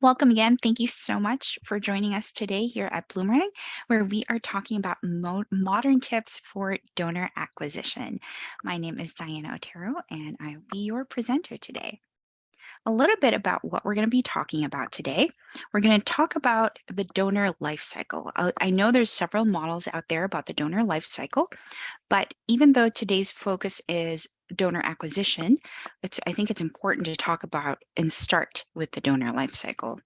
Welcome again. Thank you so much for joining us today here at Bloomberg, where we are talking about modern tips for donor acquisition. My name is Diana Otero, and I'll be your presenter today. A little bit about what we're going to be talking about today. We're going to talk about the donor life cycle. I know there's several models out there about the donor life cycle, but even though today's focus is donor acquisition, I think it's important to talk about and start with the donor life cycle.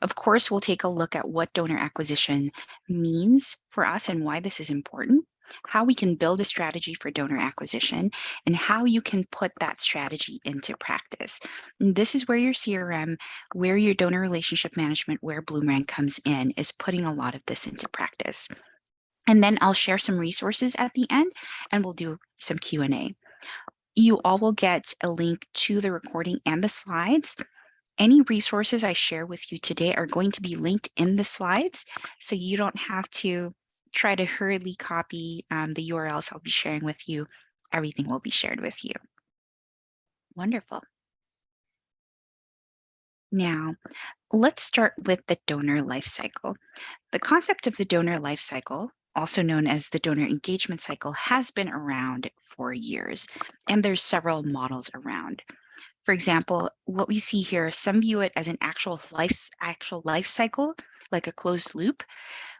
Of course, we'll take a look at what donor acquisition means for us and why this is important, how we can build a strategy for donor acquisition, and how you can put that strategy into practice. And this is where your CRM, where your donor relationship management, where Bloomerang comes in, is putting a lot of this into practice. And then I'll share some resources at the end, and we'll do some Q&A. You all will get a link to the recording and the slides. Any resources I share with you today are going to be linked in the slides, so you don't have to try to hurriedly copy the URLs I'll be sharing with you. Everything will be shared with you. Wonderful. Now, let's start with the donor life cycle. The concept of the donor life cycle, also known as the donor engagement cycle, has been around for years, and there's several models around. For example, what we see here, some view it as an actual life cycle, like a closed loop,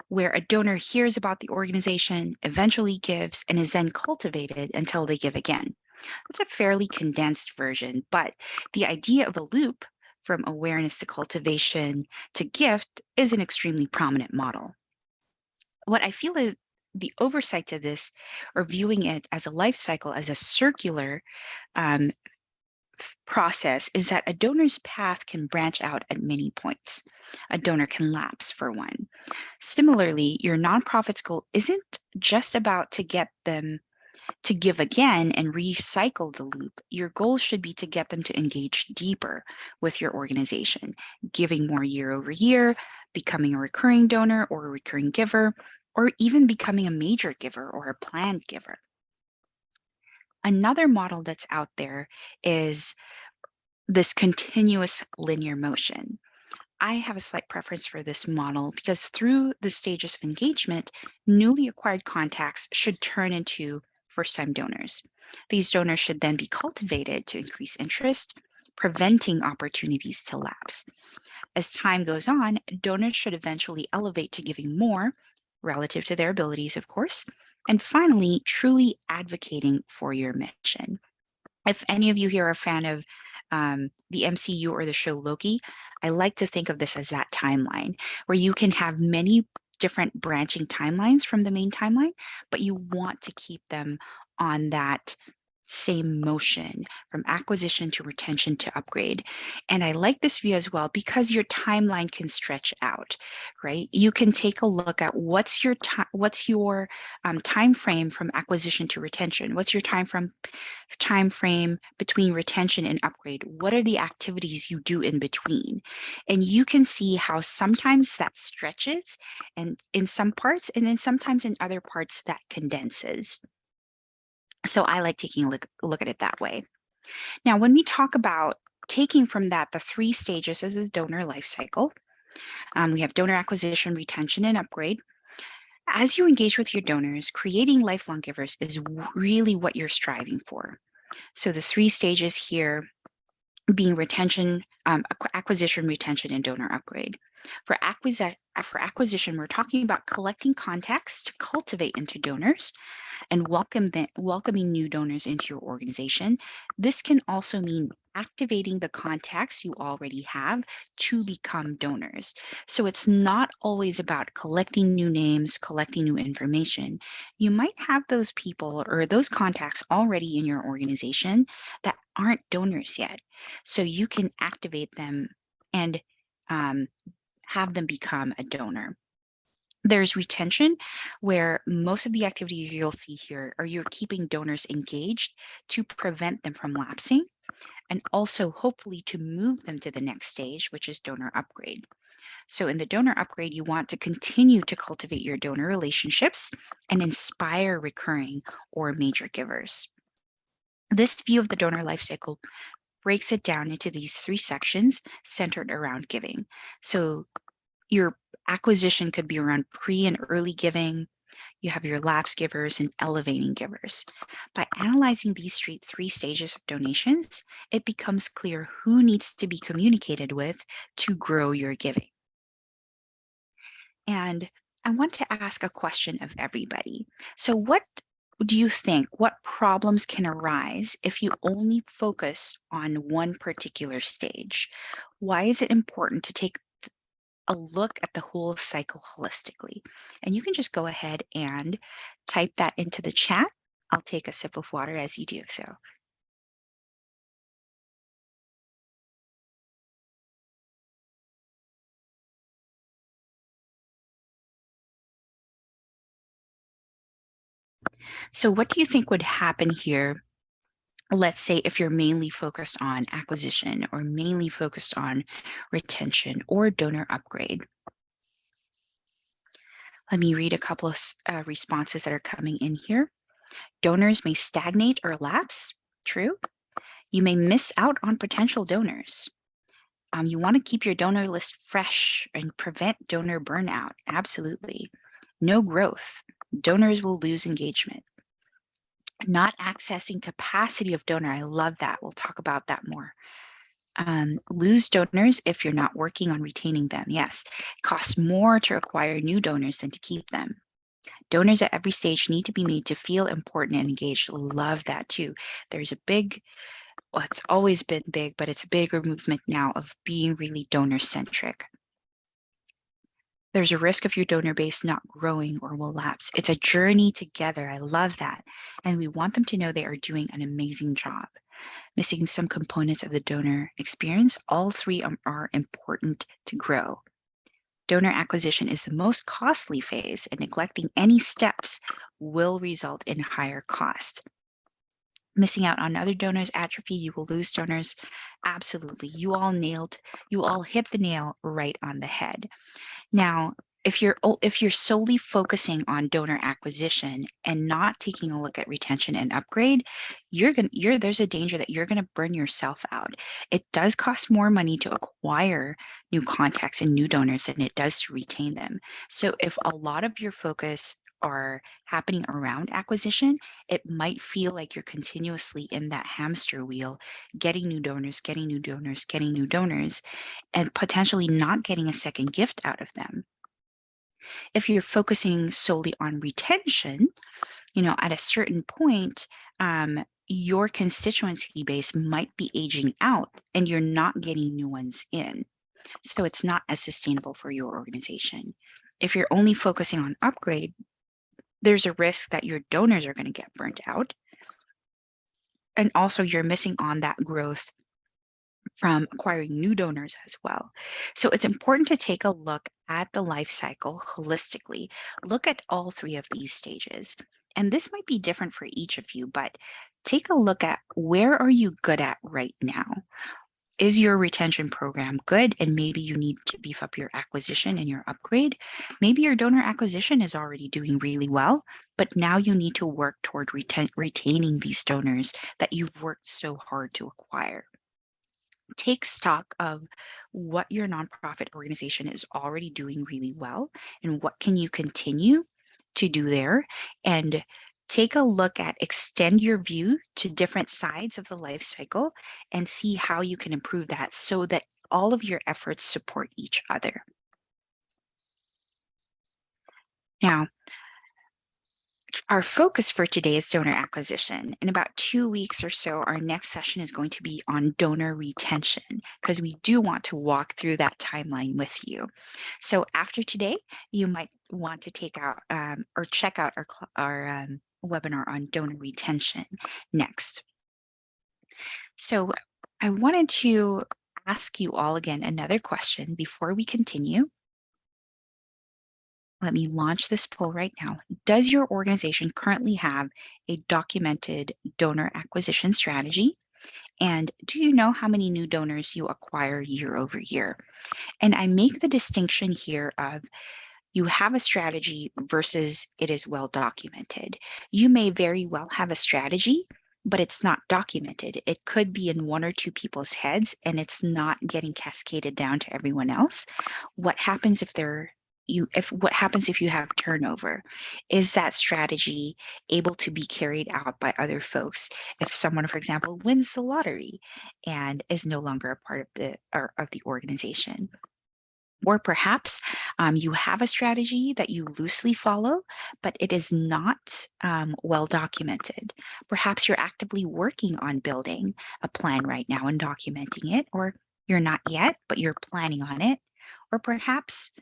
where a donor hears about the organization, eventually gives, and is then cultivated until they give again. It's a fairly condensed version, but the idea of a loop from awareness to cultivation to gift is an extremely prominent model. What I feel is the oversight to this, or viewing it as a life cycle, as a circular um, process, is that a donor's path can branch out at many points. A donor can lapse, for one. Similarly, your nonprofit's goal isn't just about to get them to give again and recycle the loop. Your goal should be to get them to engage deeper with your organization, giving more year over year, becoming a recurring donor or a recurring giver, or even becoming a major giver or a planned giver. Another model that's out there is this continuous linear motion. I have a slight preference for this model because through the stages of engagement, newly acquired contacts should turn into first-time donors. These donors should then be cultivated to increase interest, preventing opportunities to lapse. As time goes on, donors should eventually elevate to giving more, relative to their abilities, of course, and finally, truly advocating for your mission. If any of you here are a fan of the MCU or the show Loki, I like to think of this as that timeline where you can have many different branching timelines from the main timeline, but you want to keep them on that same motion from acquisition to retention to upgrade. And I like this view as well because your timeline can stretch out, right? You can take a look at what's your time frame from acquisition to retention. What's your time frame between retention and upgrade? What are the activities you do in between? And you can see how sometimes that stretches and in some parts, and then sometimes in other parts that condenses. So I like taking a look at it that way. Now, when we talk about taking from that the three stages of the donor life cycle, we have donor acquisition, retention, and upgrade. As you engage with your donors, creating lifelong givers is really what you're striving for. So the three stages here being retention, acquisition, retention, and donor upgrade. For acquisition, we're talking about collecting contacts to cultivate into donors and welcoming new donors into your organization. This can also mean activating the contacts you already have to become donors. So it's not always about collecting new names, collecting new information. You might have those people or those contacts already in your organization that aren't donors yet. So you can activate them and have them become a donor. There's retention, where most of the activities you'll see here are you're keeping donors engaged to prevent them from lapsing, and also hopefully to move them to the next stage, which is donor upgrade. So in the donor upgrade, you want to continue to cultivate your donor relationships and inspire recurring or major givers. This view of the donor life cycle breaks it down into these three sections centered around giving. So your acquisition could be around pre and early giving. You have your lapse givers and elevating givers. By analyzing these three stages of donations, it becomes clear who needs to be communicated with to grow your giving. And I want to ask a question of everybody. So, what do you think? What problems can arise if you only focus on one particular stage? Why is it important to take a look at the whole cycle holistically? And you can just go ahead and type that into the chat. I'll take a sip of water as you do so. So, what do you think would happen here? Let's say if you're mainly focused on acquisition or mainly focused on retention or donor upgrade. Let me read a couple of responses that are coming in here. Donors may stagnate or lapse. True. You may miss out on potential donors. You want to keep your donor list fresh and prevent donor burnout. Absolutely. No growth. Donors will lose engagement. Not accessing capacity of donor. I love that. We'll talk about that more. Lose donors if you're not working on retaining them. Yes, it costs more to acquire new donors than to keep them. Donors at every stage need to be made to feel important and engaged. Love that too. There's a big, well, it's always been big, but it's a bigger movement now of being really donor centric. There's a risk of your donor base not growing or will lapse. It's a journey together. I love that. And we want them to know they are doing an amazing job. Missing some components of the donor experience, all three are important to grow. Donor acquisition is the most costly phase, and neglecting any steps will result in higher cost. Missing out on other donors atrophy, you will lose donors. Absolutely. You all hit the nail right on the head. Now, if you're solely focusing on donor acquisition and not taking a look at retention and upgrade, there's a danger that you're going to burn yourself out. It does cost more money to acquire new contacts and new donors than it does to retain them. So if a lot of your focus are happening around acquisition, it might feel like you're continuously in that hamster wheel, getting new donors, getting new donors, getting new donors, and potentially not getting a second gift out of them. If you're focusing solely on retention, at a certain point, your constituency base might be aging out and you're not getting new ones in. So it's not as sustainable for your organization. If you're only focusing on upgrade, there's a risk that your donors are going to get burnt out. And also you're missing on that growth from acquiring new donors as well. So it's important to take a look at the life cycle holistically. Look at all three of these stages. And this might be different for each of you, but take a look at where are you good at right now? Is your retention program good? And maybe you need to beef up your acquisition and your upgrade. Maybe your donor acquisition is already doing really well, but now you need to work toward retaining these donors that you've worked so hard to acquire. Take stock of what your nonprofit organization is already doing really well and what can you continue to do there, and take a look at extend your view to different sides of the life cycle and see how you can improve that so that all of your efforts support each other. Now, our focus for today is donor acquisition. In about 2 weeks or so, our next session is going to be on donor retention because we do want to walk through that timeline with you. So after today, you might want to take out or check out our webinar on donor retention next. So I wanted to ask you all again another question before we continue. Let me launch this poll right now. Does your organization currently have a documented donor acquisition strategy? And do you know how many new donors you acquire year over year? And I make the distinction here of you have a strategy versus it is well documented. You may very well have a strategy, but it's not documented. It could be in one or two people's heads and it's not getting cascaded down to everyone else. What happens if what happens if you have turnover? Is that strategy able to be carried out by other folks? If someone, for example, wins the lottery and is no longer a part of the organization, or perhaps you have a strategy that you loosely follow, but it is not well documented. Perhaps you're actively working on building a plan right now and documenting it, or you're not yet, but you're planning on it. Or perhaps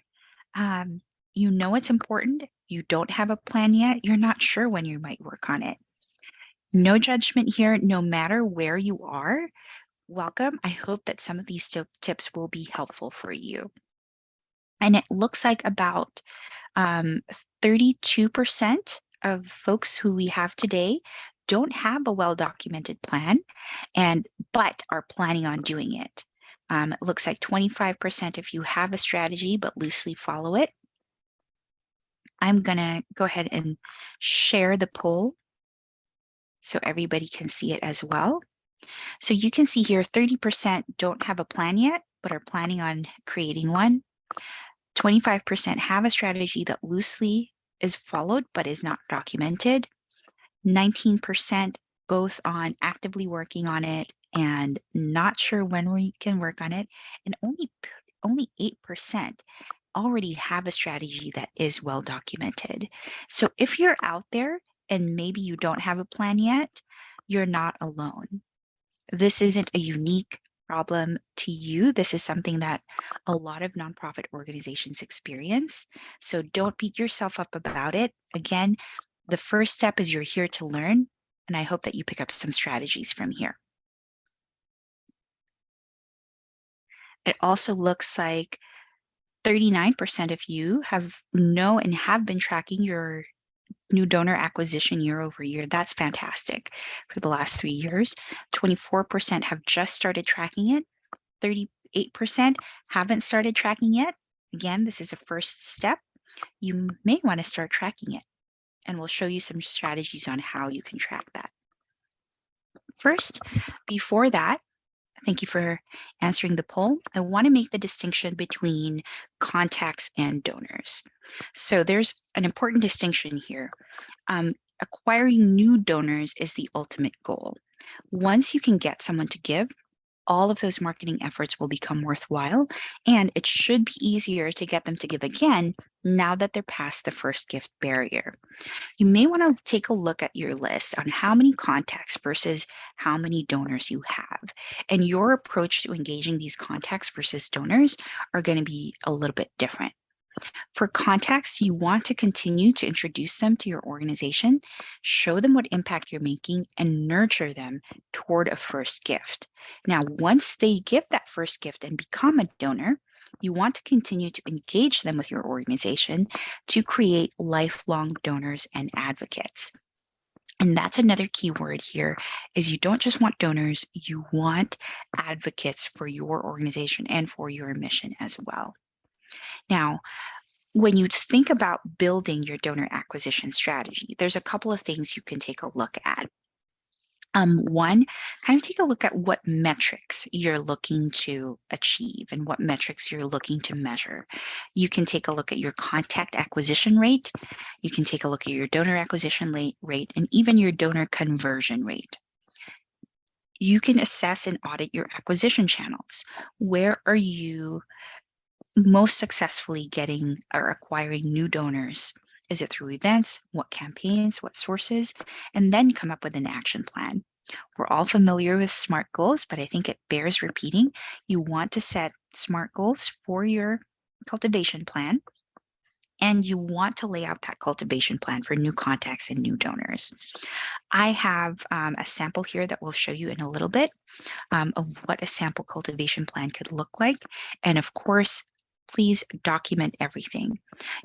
you know it's important, you don't have a plan yet, you're not sure when you might work on it. No judgment here, no matter where you are. Welcome. I hope that some of these tips will be helpful for you. And it looks like about 32% of folks who we have today don't have a well-documented plan, but are planning on doing it. It looks like 25% if you have a strategy but loosely follow it. I'm going to go ahead and share the poll so everybody can see it as well. So you can see here 30% don't have a plan yet, but are planning on creating one. 25% have a strategy that loosely is followed but is not documented. 19% both on actively working on it and not sure when we can work on it. And only 8% already have a strategy that is well documented. So if you're out there and maybe you don't have a plan yet, you're not alone. This isn't a unique problem to you. This is something that a lot of nonprofit organizations experience. So don't beat yourself up about it. Again, the first step is you're here to learn, and I hope that you pick up some strategies from here. It also looks like 39% of you know and have been tracking your new donor acquisition year over year. That's fantastic for the last 3 years. 24% have just started tracking it. 38% haven't started tracking yet. Again, this is a first step. You may want to start tracking it, and we'll show you some strategies on how you can track that. First, before that, thank you for answering the poll. I want to make the distinction between contacts and donors. So there's an important distinction here. Acquiring new donors is the ultimate goal. Once you can get someone to give, all of those marketing efforts will become worthwhile, and it should be easier to get them to give again now that they're past the first gift barrier. You may want to take a look at your list on how many contacts versus how many donors you have. And your approach to engaging these contacts versus donors are going to be a little bit different. For contacts, you want to continue to introduce them to your organization, show them what impact you're making, and nurture them toward a first gift. Now, once they give that first gift and become a donor, you want to continue to engage them with your organization to create lifelong donors and advocates. And that's another key word here is you don't just want donors, you want advocates for your organization and for your mission as well. Now, when you think about building your donor acquisition strategy, there's a couple of things you can take a look at. One, kind of take a look at what metrics you're looking to achieve and what metrics you're looking to measure. You can take a look at your contact acquisition rate. You can take a look at your donor acquisition rate and even your donor conversion rate. You can assess and audit your acquisition channels. Where are you most successfully getting or acquiring new donors? Is it through events? What campaigns? What sources? And then come up with an action plan. We're all familiar with SMART goals, but I think it bears repeating. You want to set SMART goals for your cultivation plan, and you want to lay out that cultivation plan for new contacts and new donors. I have a sample here that we'll show you in a little bit of what a sample cultivation plan could look like. And of course, please document everything.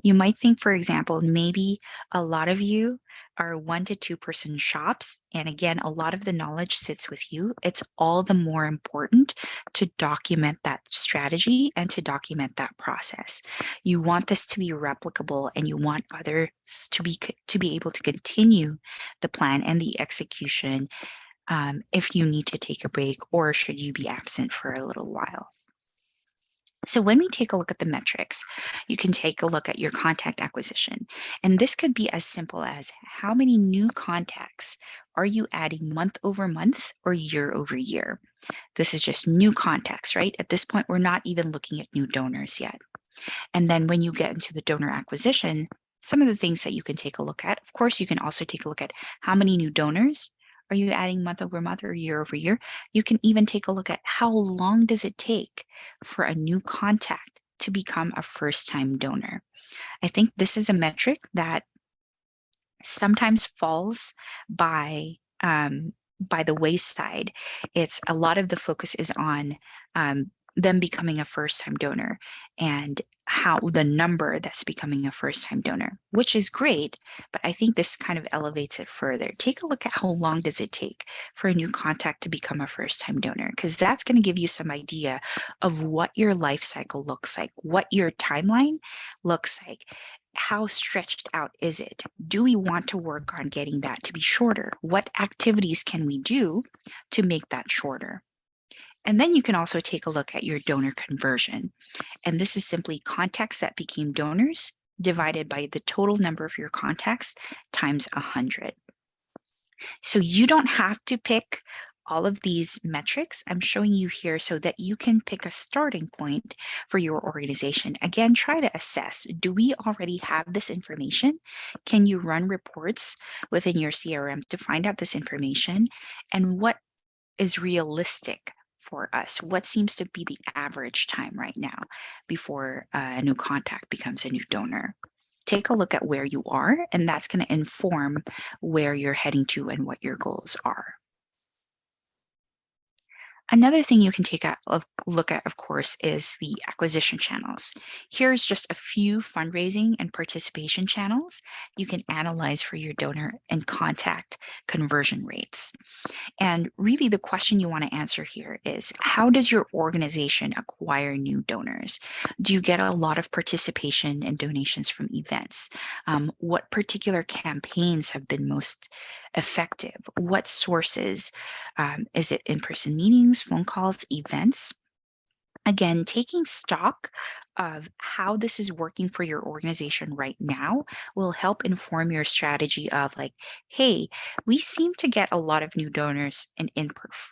You might think, for example, maybe a lot of you are 1 to 2 person shops. And again, a lot of the knowledge sits with you. It's all the more important to document that strategy and to document that process. You want this to be replicable and you want others to be able to continue the plan and the execution if you need to take a break or should you be absent for a little while. So when we take a look at the metrics, you can take a look at your contact acquisition. And this could be as simple as how many new contacts are you adding month over month or year over year? This is just new contacts, right? At this point, we're not even looking at new donors yet. And then when you get into the donor acquisition, some of the things that you can take a look at, of course, you can also take a look at how many new donors are you adding month over month or year over year. You can even take a look at how long does it take for a new contact to become a first-time donor. I think this is a metric that sometimes falls by the wayside. It's a lot of the focus is on them becoming a first-time donor and how the number that's becoming a first-time donor, which is great, but I think this kind of elevates it further. Take a look at how long does it take for a new contact to become a first-time donor, because that's going to give you some idea of what your life cycle looks like, what your timeline looks like. How stretched out is it? Do we want to work on getting that to be shorter? What activities can we do to make that shorter? And then you can also take a look at your donor conversion. And this is simply contacts that became donors divided by the total number of your contacts times 100. So you don't have to pick all of these metrics I'm showing you here so that you can pick a starting point for your organization. Again, try to assess, do we already have this information? Can you run reports within your CRM to find out this information? And what is realistic for us? What seems to be the average time right now before a new contact becomes a new donor? Take a look at where you are, and that's going to inform where you're heading to and what your goals are. Another thing you can take a look at, of course, is the acquisition channels. Here's just a few fundraising and participation channels you can analyze for your donor and contact conversion rates. And really, the question you want to answer here is, how does your organization acquire new donors? Do you get a lot of participation and donations from events? What particular campaigns have been most effective? What sources? Is it in-person meetings, phone calls, events? Again, taking stock of how this is working for your organization right now will help inform your strategy of like, hey, we seem to get a lot of new donors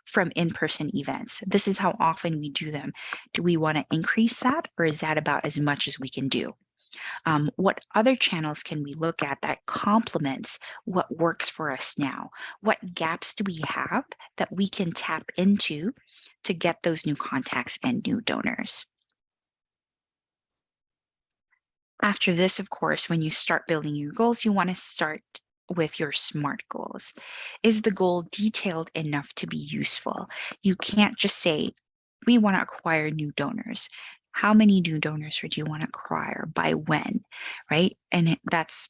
from in-person events. This is how often we do them. Do we want to increase that, or is that about as much as we can do? What other channels can we look at that complements what works for us now? What gaps do we have that we can tap into to get those new contacts and new donors? After this, of course, when you start building your goals, you want to start with your SMART goals. Is the goal detailed enough to be useful? You can't just say, we want to acquire new donors. How many new donors do you want to acquire? By when, right? And that's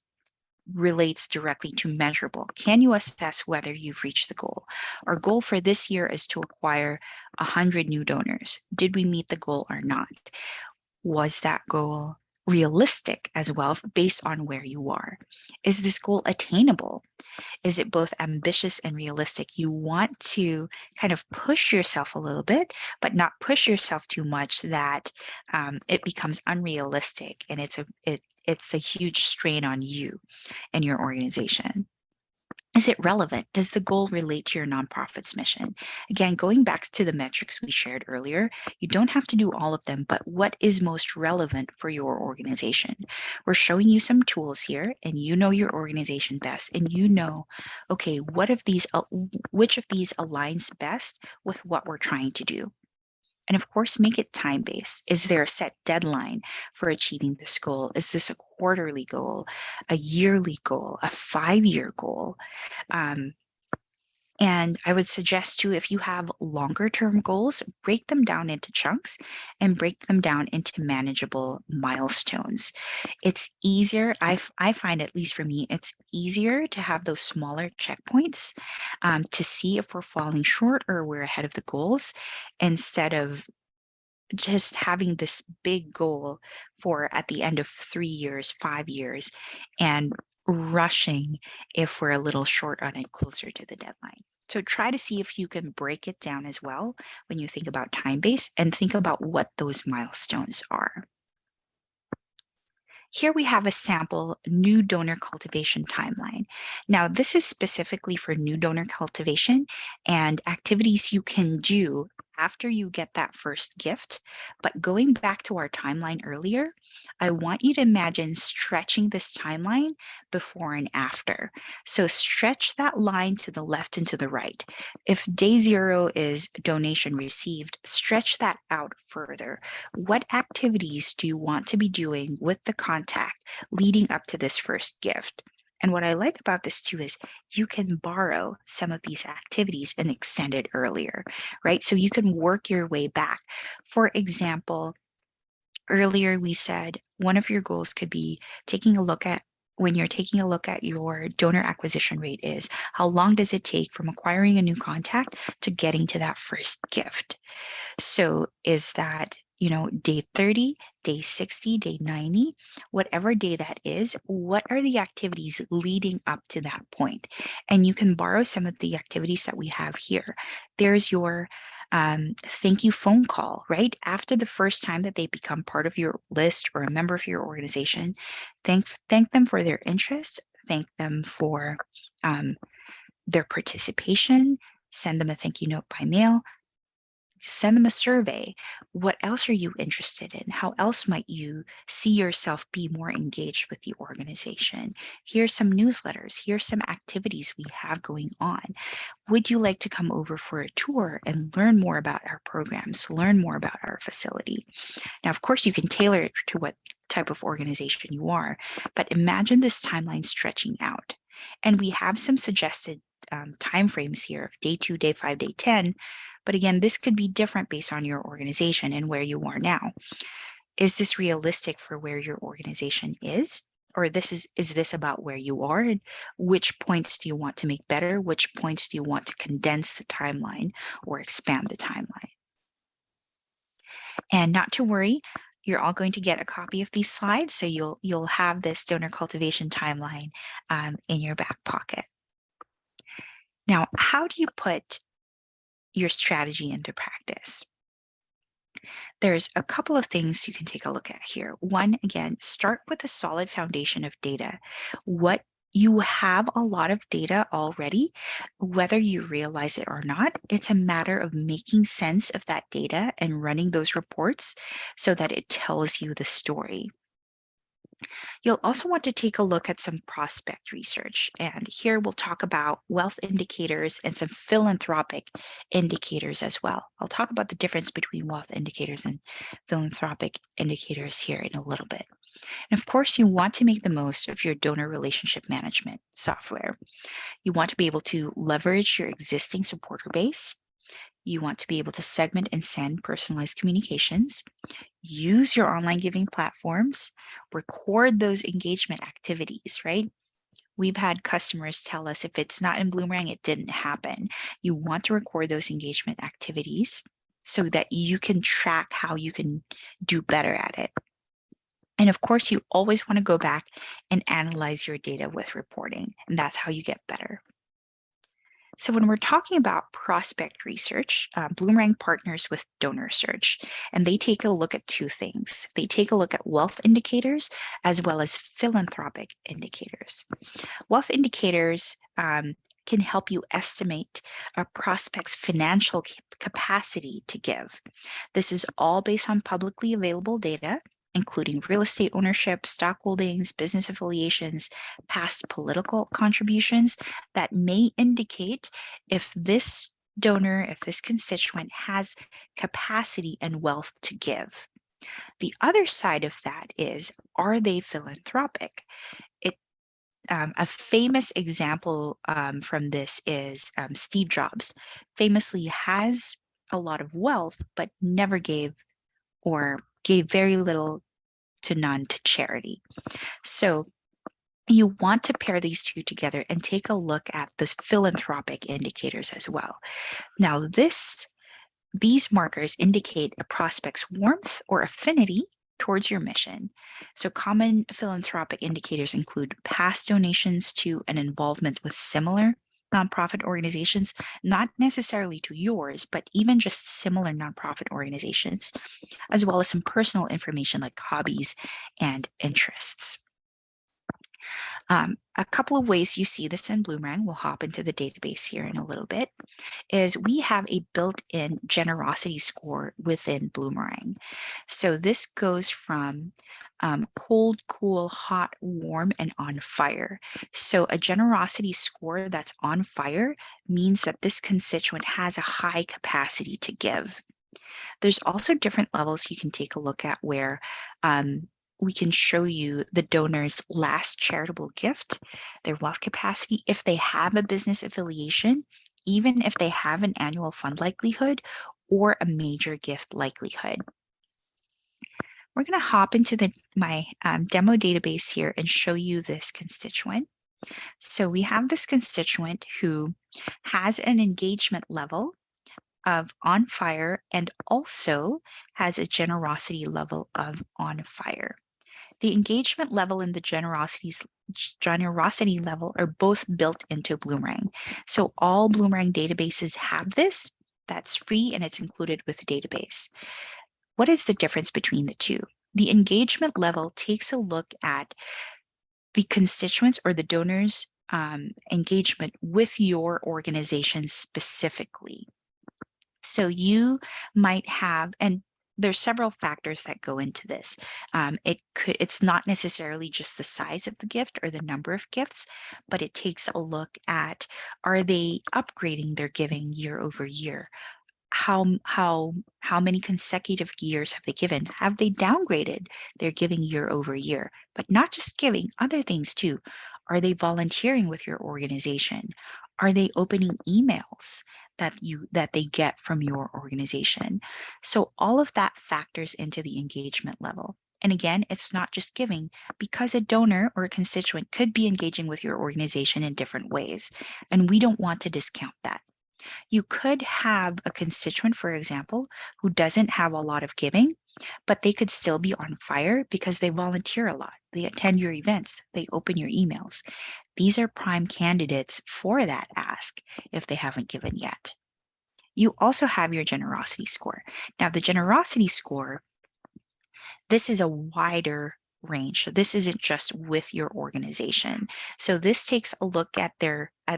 relates directly to measurable. Can you assess whether you've reached the goal? Our goal for this year is to acquire 100 new donors. Did we meet the goal or not? Was that goal realistic as well based on where you are? Is this goal attainable? Is it both ambitious and realistic? You want to kind of push yourself a little bit, but not push yourself too much that it becomes unrealistic and it's a huge strain on you and your organization. Is it relevant? Does the goal relate to your nonprofit's mission? Again, going back to the metrics we shared earlier, you don't have to do all of them, but what is most relevant for your organization? We're showing you some tools here, and you know your organization best, and you know, okay, which of these aligns best with what we're trying to do? And of course, make it time-based. Is there a set deadline for achieving this goal? Is this a quarterly goal, a yearly goal, a 5-year goal? Um, and I would suggest too, if you have longer term goals, break them down into chunks and break them down into manageable milestones. It's easier, I find, at least for me, it's easier to have those smaller checkpoints to see if we're falling short or we're ahead of the goals instead of just having this big goal for at the end of 3 years, 5 years, and rushing if we're a little short on it closer to the deadline. So try to see if you can break it down as well when you think about time-based and think about what those milestones are. Here we have a sample new donor cultivation timeline. Now, this is specifically for new donor cultivation and activities you can do after you get that first gift. But going back to our timeline earlier, I want you to imagine stretching this timeline before and after. So stretch that line to the left and to the right. If day 0 is donation received, stretch that out further. What activities do you want to be doing with the contact leading up to this first gift? And what I like about this too is you can borrow some of these activities and extend it earlier, right? So you can work your way back. For example, earlier we said one of your goals could be taking a look at when you're taking a look at your donor acquisition rate is how long does it take from acquiring a new contact to getting to that first gift? So is that, day 30, day 60, day 90, whatever day that is, what are the activities leading up to that point? And you can borrow some of the activities that we have here. There's your thank you phone call, right? After the first time that they become part of your list or a member of your organization, thank them for their interest, thank them for their participation, send them a thank you note by mail, send them a survey. What else are you interested in? How else might you see yourself be more engaged with the organization? Here's some newsletters. Here's some activities we have going on. Would you like to come over for a tour and learn more about our programs, learn more about our facility? Now, of course, you can tailor it to what type of organization you are, but imagine this timeline stretching out. And we have some suggested timeframes here of day 2, day 5, day 10. But again, this could be different based on your organization and where you are now. Is this realistic for where your organization is? Or is this about where you are? And which points do you want to make better? Which points do you want to condense the timeline or expand the timeline? And not to worry, you're all going to get a copy of these slides, so you'll have this donor cultivation timeline in your back pocket. Now, how do you put your strategy into practice? There's a couple of things you can take a look at here. One, again, start with a solid foundation of data. You have a lot of data already, whether you realize it or not. It's a matter of making sense of that data and running those reports so that it tells you the story. You'll also want to take a look at some prospect research. And here we'll talk about wealth indicators and some philanthropic indicators as well. I'll talk about the difference between wealth indicators and philanthropic indicators here in a little bit. And of course, you want to make the most of your donor relationship management software. You want to be able to leverage your existing supporter base. You want to be able to segment and send personalized communications. Use your online giving platforms, record those engagement activities, right? We've had customers tell us if it's not in Bloomerang, it didn't happen. You want to record those engagement activities so that you can track how you can do better at it. And of course, you always want to go back and analyze your data with reporting, and that's how you get better. So when we're talking about prospect research, Bloomerang partners with Donor Search, and they take a look at two things. They take a look at wealth indicators as well as philanthropic indicators. Wealth indicators can help you estimate a prospect's financial capacity to give. This is all based on publicly available data, including real estate ownership, stock holdings, business affiliations, past political contributions that may indicate if this donor, if this constituent has capacity and wealth to give. The other side of that is, are they philanthropic? A famous example from this is Steve Jobs famously has a lot of wealth, but never gave or gave very little to none to charity. So you want to pair these two together and take a look at those philanthropic indicators as well. Now, these markers indicate a prospect's warmth or affinity towards your mission. So common philanthropic indicators include past donations to an involvement with similar nonprofit organizations, not necessarily to yours, but even just similar nonprofit organizations, as well as some personal information like hobbies and interests. A couple of ways you see this in Bloomerang, we'll hop into the database here in a little bit, is we have a built-in generosity score within Bloomerang. So this goes from cold, cool, hot, warm, and on fire. So a generosity score that's on fire means that this constituent has a high capacity to give. There's also different levels you can take a look at where we can show you the donor's last charitable gift, their wealth capacity, if they have a business affiliation, even if they have an annual fund likelihood or a major gift likelihood. We're going to hop into my demo database here and show you this constituent. So we have this constituent who has an engagement level of on fire and also has a generosity level of on fire. The engagement level and the generosity level are both built into Bloomerang. So all Bloomerang databases have this. That's free and it's included with the database. What is the difference between the two? The engagement level takes a look at the constituents or the donors' engagement with your organization specifically. So you might have, and there's several factors that go into this. It's not necessarily just the size of the gift or the number of gifts, but it takes a look at, are they upgrading their giving year over year? How many consecutive years have they given? Have they downgraded their giving year over year? But not just giving, other things too. Are they volunteering with your organization? Are they opening emails that they get from your organization? So all of that factors into the engagement level. And again, it's not just giving, because a donor or a constituent could be engaging with your organization in different ways. And we don't want to discount that. You could have a constituent, for example, who doesn't have a lot of giving, but they could still be on fire because they volunteer a lot. They attend your events, they open your emails. These are prime candidates for that ask if they haven't given yet. You also have your generosity score. Now, the generosity score, this is a wider range. So this isn't just with your organization. So this takes a look at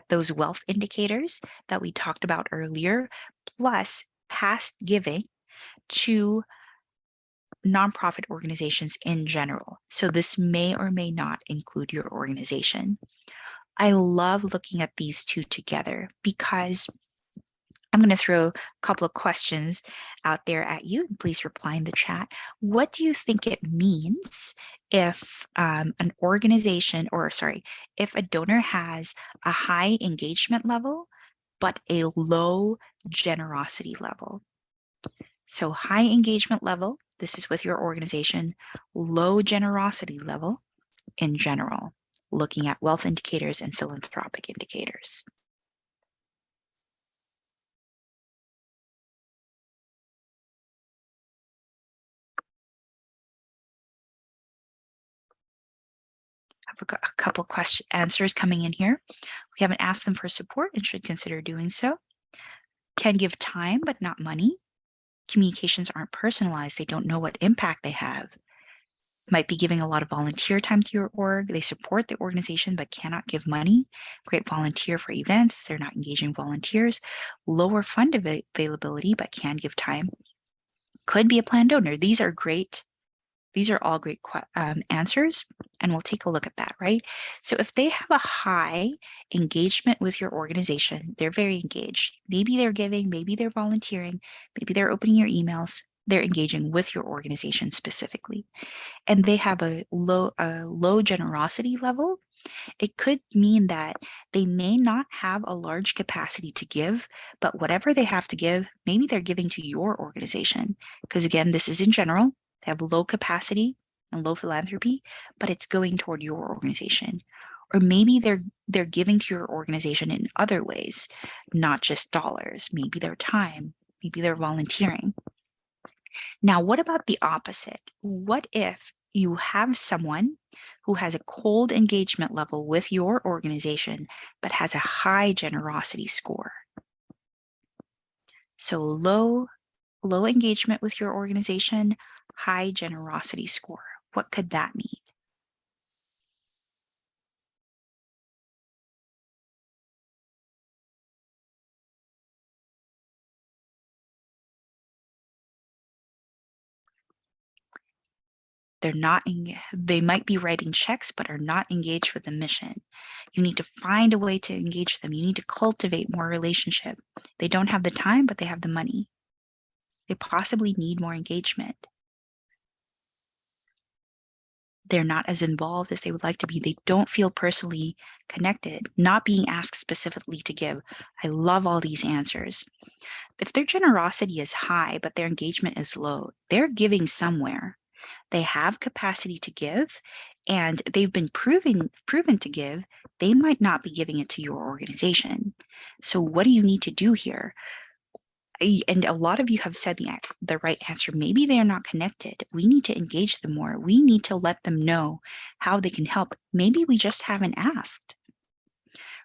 those wealth indicators that we talked about earlier, plus past giving to nonprofit organizations in general. So this may or may not include your organization. I love looking at these two together because I'm going to throw a couple of questions out there at you. Please reply in the chat. What do you think it means if if a donor has a high engagement level, but a low generosity level? So high engagement level, this is with your organization, low generosity level in general, looking at wealth indicators and philanthropic indicators. I've got a couple answers coming in here. We haven't asked them for support and should consider doing so. Can give time, but not money. Communications aren't personalized. They don't know what impact they have. Might be giving a lot of volunteer time to your org. They support the organization, but cannot give money. Great volunteer for events. They're not engaging volunteers. Lower fund availability, but can give time. Could be a planned donor. These are great. These are all great answers, and we'll take a look at that, right? So if they have a high engagement with your organization, they're very engaged. Maybe they're giving, maybe they're volunteering, maybe they're opening your emails, they're engaging with your organization specifically, and they have a low generosity level. It could mean that they may not have a large capacity to give, but whatever they have to give, maybe they're giving to your organization. Because again, this is in general. They have low capacity and low philanthropy, but it's going toward your organization. Or maybe they're giving to your organization in other ways, not just dollars. Maybe their time, maybe they're volunteering. Now, what about the opposite? What if you have someone who has a cold engagement level with your organization, but has a high generosity score. So low engagement with your organization, high generosity score. What could that mean? They might be writing checks, but are not engaged with the mission. You need to find a way to engage them. You need to cultivate more relationship. They don't have the time, but they have the money. They possibly need more engagement. They're not as involved as they would like to be. They don't feel personally connected, not being asked specifically to give. I love all these answers. If their generosity is high, but their engagement is low, they're giving somewhere. They have capacity to give, and they've been proven to give. They might not be giving it to your organization. So what do you need to do here? And a lot of you have said the right answer. Maybe they are not connected. We need to engage them more. We need to let them know how they can help. Maybe we just haven't asked,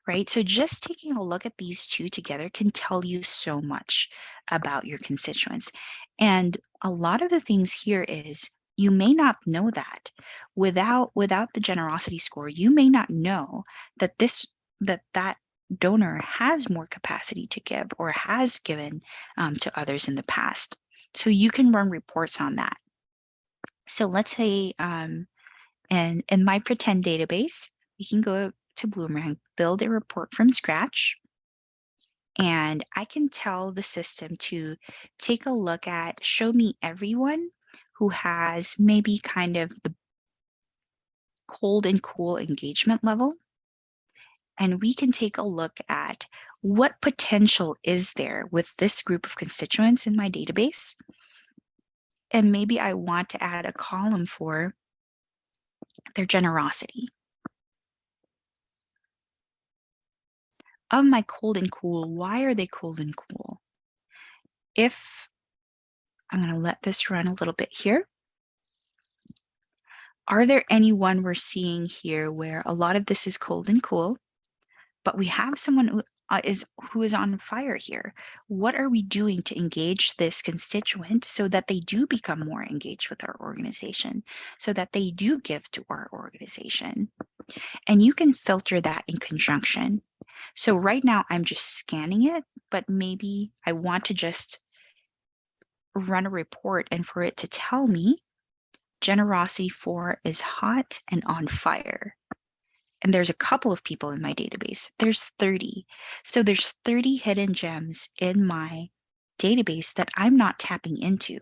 right? So just taking a look at these two together can tell you so much about your constituents. And a lot of the things here is you may not know that without the generosity score. You may not know that that donor has more capacity to give or has given to others in the past. So you can run reports on that. So let's say in my pretend database, we can go to Bloomberg, build a report from scratch, and I can tell the system to take a look at, show me everyone who has maybe kind of the cold and cool engagement level. And we can take a look at what potential is there with this group of constituents in my database. And maybe I want to add a column for their generosity. Of my cold and cool, why are they cold and cool? If I'm going to let this run a little bit here. Are there anyone we're seeing here where a lot of this is cold and cool, but we have someone who is on fire here? What are we doing to engage this constituent so that they do become more engaged with our organization, so that they do give to our organization? And you can filter that in conjunction. So right now I'm just scanning it, but maybe I want to just run a report and for it to tell me generosity 4 is hot and on fire. And there's a couple of people in my database. There's 30. So there's 30 hidden gems in my database that I'm not tapping into.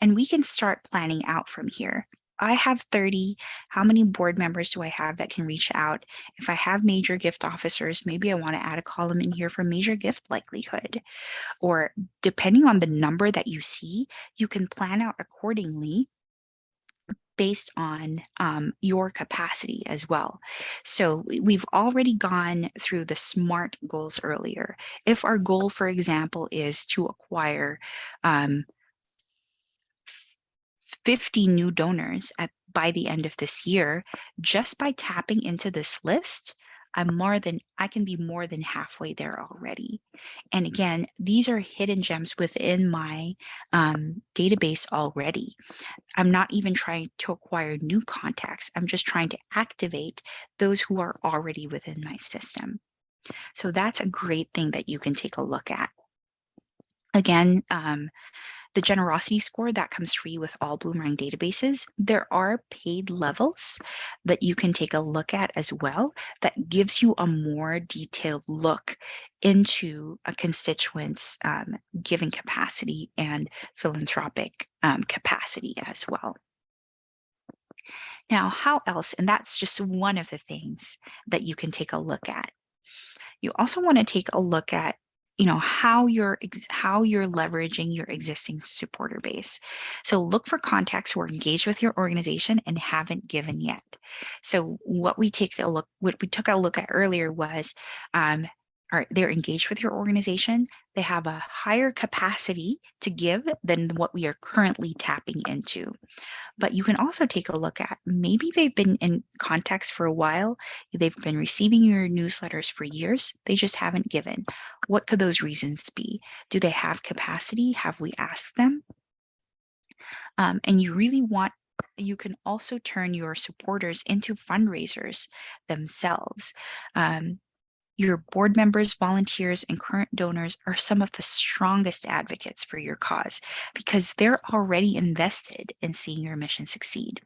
And we can start planning out from here. I have 30. How many board members do I have that can reach out? If I have major gift officers, maybe I want to add a column in here for major gift likelihood. Or depending on the number that you see, you can plan out accordingly based on your capacity as well. So we've already gone through the SMART goals earlier. If our goal, for example, is to acquire 50 new donors by the end of this year, just by tapping into this list, I can be more than halfway there already. And again, these are hidden gems within my database already. I'm not even trying to acquire new contacts. I'm just trying to activate those who are already within my system. So that's a great thing that you can take a look at. Again, the generosity score that comes free with all Bloomerang databases. There are paid levels that you can take a look at as well that gives you a more detailed look into a constituent's giving capacity and philanthropic capacity as well. Now, how else? And that's just one of the things that you can take a look at. You also want to take a look at how you're leveraging your existing supporter base. So look for contacts who are engaged with your organization and haven't given yet. So what we took a look at earlier was they're engaged with your organization, They have a higher capacity to give than what we are currently tapping into. But you can also take a look at maybe they've been in contacts for a while, they've been receiving your newsletters for years, they just haven't given. What could those reasons be? Do they have capacity? Have we asked them? And you can also turn your supporters into fundraisers themselves. Um, your board members, volunteers, and current donors are some of the strongest advocates for your cause because they're already invested in seeing your mission succeed.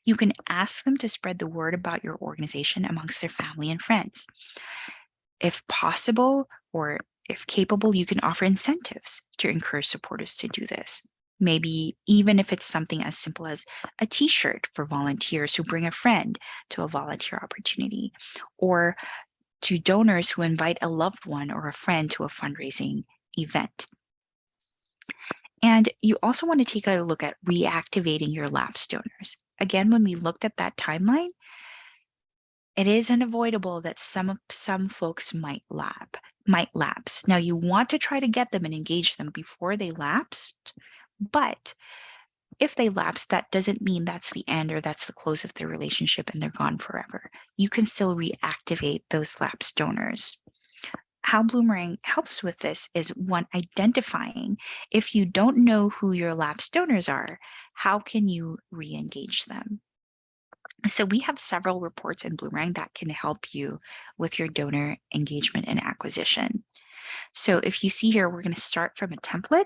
You can ask them to spread the word about your organization amongst their family and friends. If possible, or if capable, you can offer incentives to encourage supporters to do this. Maybe even if it's something as simple as a t-shirt for volunteers who bring a friend to a volunteer opportunity, or to donors who invite a loved one or a friend to a fundraising event. And you also want to take a look at reactivating your lapsed donors. Again, when we looked at that timeline, it is unavoidable that some folks might lapse. Now you want to try to get them and engage them before they lapsed, but if they lapse, that doesn't mean that's the end or that's the close of their relationship and they're gone forever. You can still reactivate those lapsed donors. How Bloomerang helps with this is one, identifying if you don't know who your lapsed donors are, how can you re-engage them? So we have several reports in Bloomerang that can help you with your donor engagement and acquisition. So if you see here, we're going to start from a template,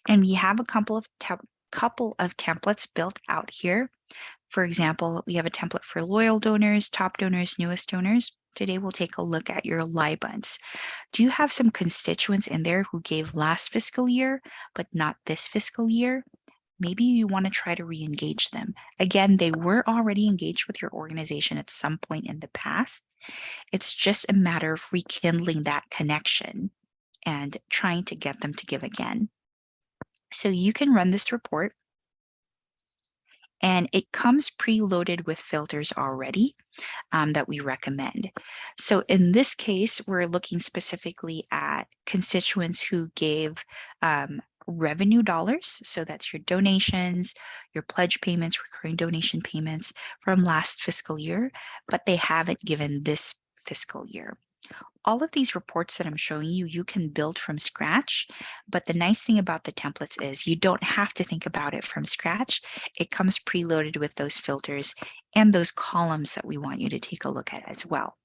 and we have a couple of templates built out here. For example, we have a template for loyal donors, top donors, newest donors. Today we'll take a look at your LIBUNs. Do you have some constituents in there who gave last fiscal year, but not this fiscal year? Maybe you want to try to re-engage them. Again, they were already engaged with your organization at some point in the past. It's just a matter of rekindling that connection and trying to get them to give again. So you can run this report, and it comes preloaded with filters already that we recommend. So in this case, we're looking specifically at constituents who gave revenue dollars. So that's your donations, your pledge payments, recurring donation payments from last fiscal year, but they haven't given this fiscal year. All of these reports that I'm showing you, you can build from scratch. But the nice thing about the templates is you don't have to think about it from scratch. It comes preloaded with those filters and those columns that we want you to take a look at as well.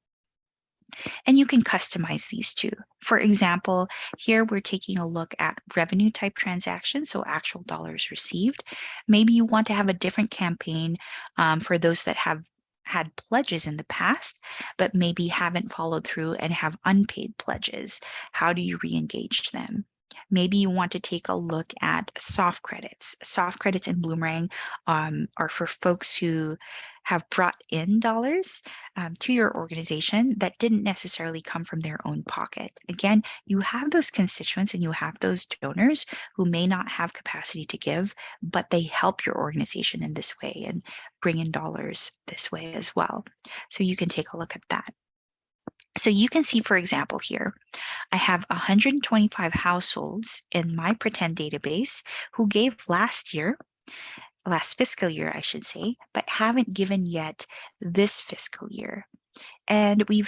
And you can customize these too. For example, here we're taking a look at revenue type transactions, so actual dollars received. Maybe you want to have a different campaign for those that have had pledges in the past, but maybe haven't followed through and have unpaid pledges. How do you re-engage them? Maybe you want to take a look at soft credits. Soft credits in Bloomerang are for folks who have brought in dollars to your organization that didn't necessarily come from their own pocket. Again, you have those constituents and you have those donors who may not have capacity to give, but they help your organization in this way and bring in dollars this way as well. So you can take a look at that. So you can see, for example, here, I have 125 households in my pretend database who gave last fiscal year, I should say, but haven't given yet this fiscal year. And we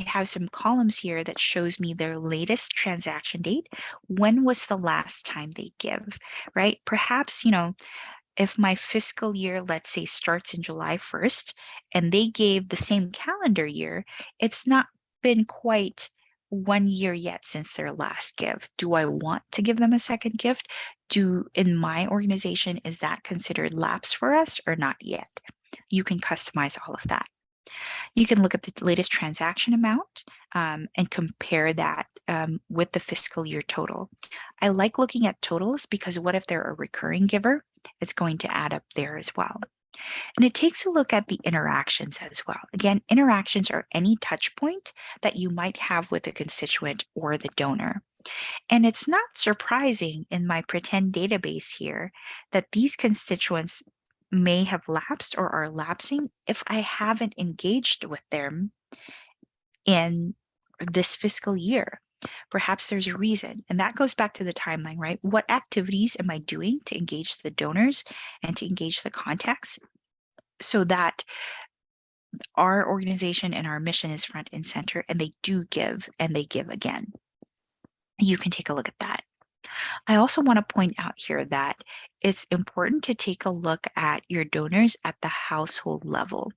have some columns here that shows me their latest transaction date. When was the last time they give, right? Perhaps, if my fiscal year, let's say, starts in July 1st, and they gave the same calendar year, it's not been quite 1 year yet since their last give. Do I want to give them a second gift? In my organization, is that considered lapse for us or not yet? You can customize all of that. You can look at the latest transaction amount and compare that with the fiscal year total. I like looking at totals because what if they're a recurring giver? It's going to add up there as well. And it takes a look at the interactions as well. Again, interactions are any touch point that you might have with a constituent or the donor. And it's not surprising in my pretend database here that these constituents may have lapsed or are lapsing if I haven't engaged with them in this fiscal year. Perhaps there's a reason. And that goes back to the timeline, right? What activities am I doing to engage the donors and to engage the contacts so that our organization and our mission is front and center, and they do give and they give again? You can take a look at that. I also want to point out here that it's important to take a look at your donors at the household level.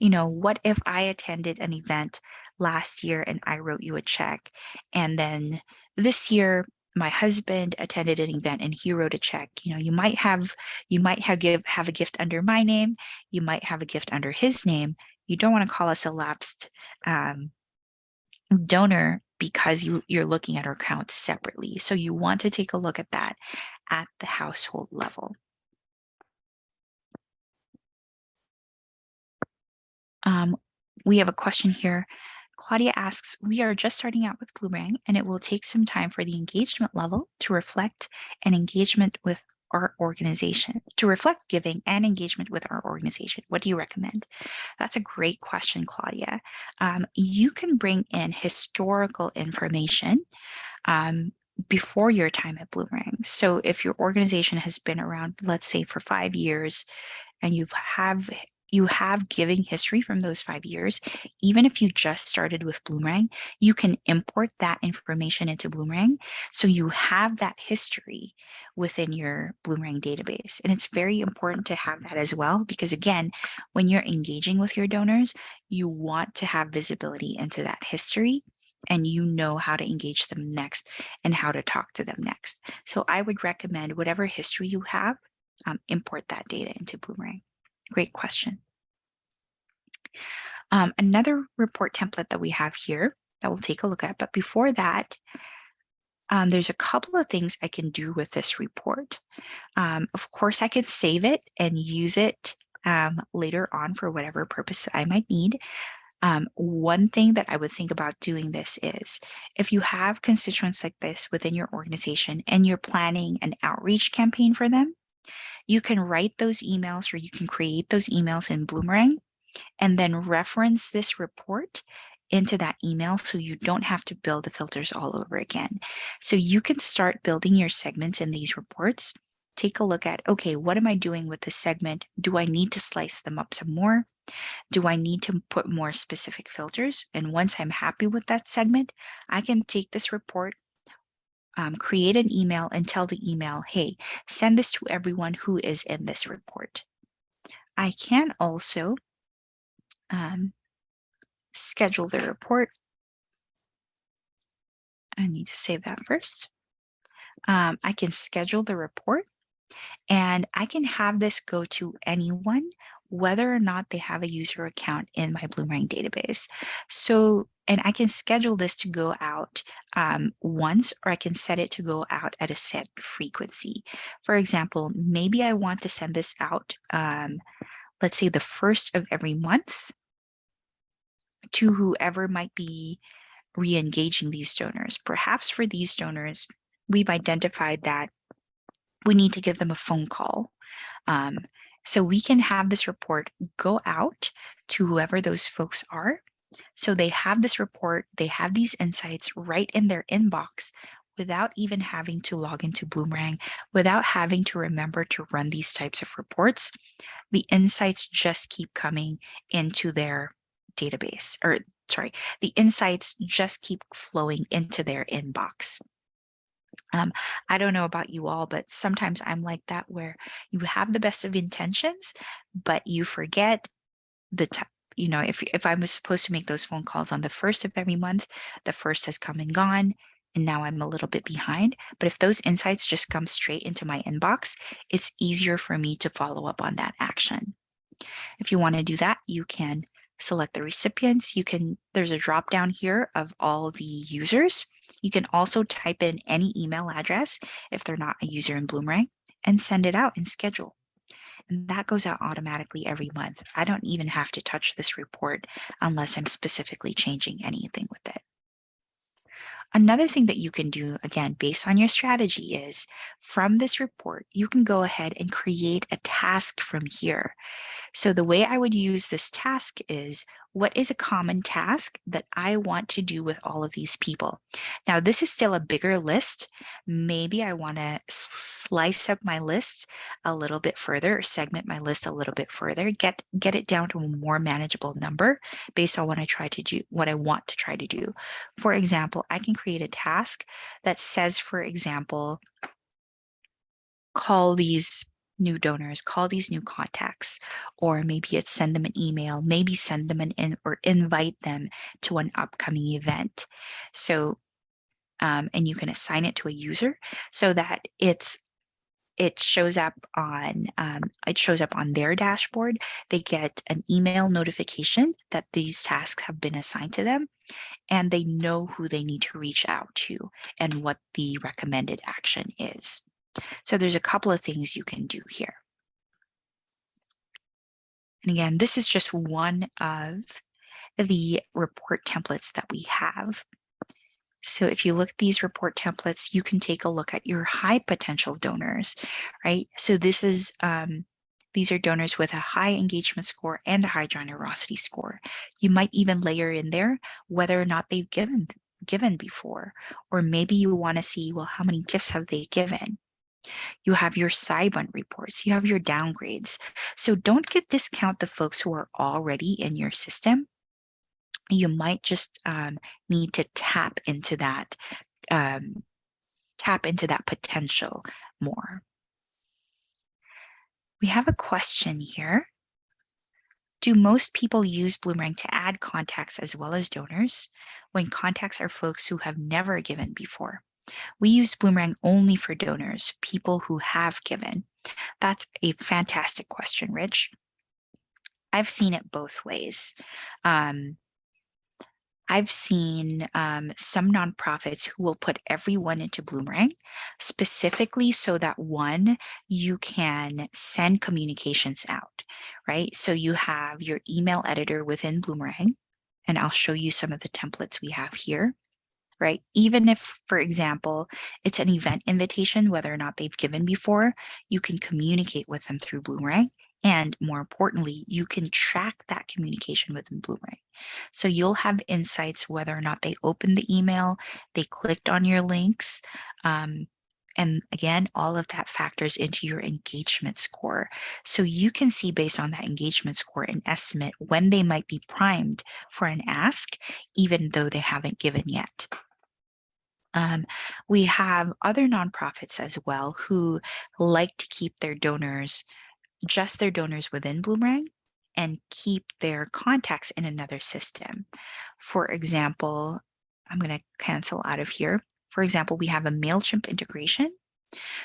What if I attended an event last year and I wrote you a check, and then this year my husband attended an event and he wrote a check. You might have a gift under my name, you might have a gift under his name. You don't want to call us a lapsed donor because you're looking at our accounts separately. So you want to take a look at that at the household level. We have a question here. Claudia asks, we are just starting out with Bloomberg, and it will take some time for the engagement level to reflect an engagement with our organization, to reflect giving and engagement with our organization. What do you recommend? That's a great question, Claudia. You can bring in historical information before your time at Bloomberg. So if your organization has been around, let's say for 5 years, and you have giving history from those 5 years, even if you just started with Bloomberg, you can import that information into Bloomberg. So you have that history within your Bloomberg database. And it's very important to have that as well, because again, when you're engaging with your donors, you want to have visibility into that history, and you know how to engage them next and how to talk to them next. So I would recommend whatever history you have, import that data into Bloomberg. Great question. Another report template that we have here that we'll take a look at, but before that, there's a couple of things I can do with this report. Of course, I could save it and use it later on for whatever purpose that I might need. One thing that I would think about doing this is if you have constituents like this within your organization and you're planning an outreach campaign for them, you can write those emails, or you can create those emails in Bloomberg and then reference this report into that email so you don't have to build the filters all over again. So you can start building your segments in these reports. Take a look at, okay, what am I doing with this segment? Do I need to slice them up some more? Do I need to put more specific filters? And once I'm happy with that segment, I can take this report, create an email, and tell the email, hey, send this to everyone who is in this report. I can also schedule the report. I need to save that first. I can schedule the report, and I can have this go to anyone, whether or not they have a user account in my Bloomberg database. So, and I can schedule this to go out once, or I can set it to go out at a set frequency. For example, maybe I want to send this out, let's say the first of every month, to whoever might be re-engaging these donors. Perhaps for these donors, we've identified that we need to give them a phone call. So we can have this report go out to whoever those folks are. So they have this report, they have these insights right in their inbox without even having to log into Bloomberg, without having to remember to run these types of reports. The insights just keep coming into their database, or sorry, the insights just keep flowing into their inbox. I don't know about you all, but sometimes I'm like that, where you have the best of intentions, but you forget the time. If I was supposed to make those phone calls on the first of every month, the first has come and gone, and now I'm a little bit behind. But if those insights just come straight into my inbox, it's easier for me to follow up on that action. If you want to do that, you can select the recipients. There's a drop down here of all the users. You can also type in any email address if they're not a user in Bloomberg, and send it out and schedule. And that goes out automatically every month. I don't even have to touch this report unless I'm specifically changing anything with it. Another thing that you can do, again, based on your strategy, is from this report, you can go ahead and create a task from here. So the way I would use this task is, what is a common task that I want to do with all of these people? Now, this is still a bigger list. Maybe I want to slice up my list a little bit further, or segment my list a little bit further, get it down to a more manageable number based on what I want to try to do. For example, I can create a task that says, for example, call these new donors, call these new contacts, or maybe it's send them an email, maybe send them or invite them to an upcoming event. So, and you can assign it to a user so that it shows up on their dashboard. They get an email notification that these tasks have been assigned to them, and they know who they need to reach out to and what the recommended action is. So there's a couple of things you can do here. And again, this is just one of the report templates that we have. So if you look at these report templates, you can take a look at your high potential donors, right? So this is these are donors with a high engagement score and a high generosity score. You might even layer in there whether or not they've given before, or maybe you want to see, well, how many gifts have they given? You have your Cybun reports, you have your downgrades. So don't discount the folks who are already in your system. You might just need to tap into that potential more. We have a question here. Do most people use Bloomberg to add contacts as well as donors when contacts are folks who have never given before? We use Bloomberg only for donors, people who have given. That's a fantastic question, Rich. I've seen it both ways. I've seen some nonprofits who will put everyone into Bloomberg specifically so that, one, you can send communications out, right? So you have your email editor within Bloomberg, and I'll show you some of the templates we have here, right? Even if, for example, it's an event invitation, whether or not they've given before, you can communicate with them through Bloomberg. And more importantly, you can track that communication within Bloomberg. So you'll have insights whether or not they opened the email, they clicked on your links. And again, all of that factors into your engagement score. So you can see based on that engagement score and estimate when they might be primed for an ask, even though they haven't given yet. We have other nonprofits as well who like to keep their donors, just their donors within Bloomberg, and keep their contacts in another system. For example, I'm going to cancel out of here. For example, we have a MailChimp integration.